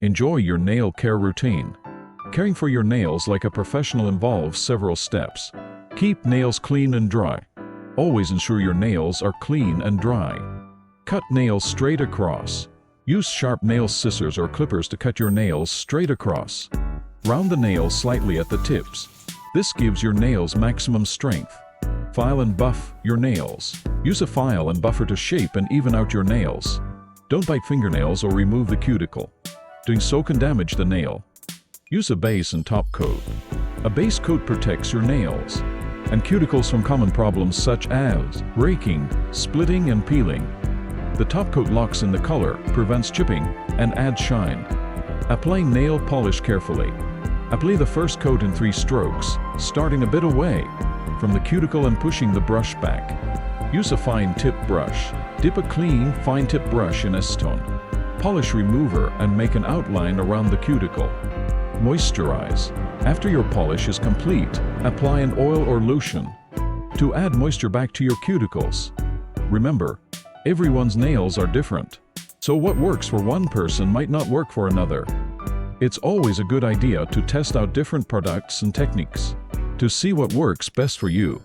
Enjoy your nail care routine. Caring for your nails like a professional involves several steps. Keep nails clean and dry. Always ensure your nails are clean and dry. Cut nails straight across. Use sharp nail scissors or clippers to cut your nails straight across. Round the nails slightly at the tips. This gives your nails maximum strength. File and buff your nails. Use a file and buffer to shape and even out your nails. Don't bite fingernails or remove the cuticle. Doing so can damage the nail. Use a base and top coat. A base coat protects your nails and cuticles from common problems such as raking, splitting, and peeling. The top coat locks in the color, prevents chipping, and adds shine. Applying nail polish carefully. Apply the first coat in 3 strokes, starting a bit away from the cuticle and pushing the brush back. Use a fine tip brush. Dip a clean, fine tip brush in acetone. Polish remover and make an outline around the cuticle. Moisturize. After your polish is complete, apply an oil or lotion to add moisture back to your cuticles. Remember, everyone's nails are different, so what works for one person might not work for another. It's always a good idea to test out different products and techniques to see what works best for you.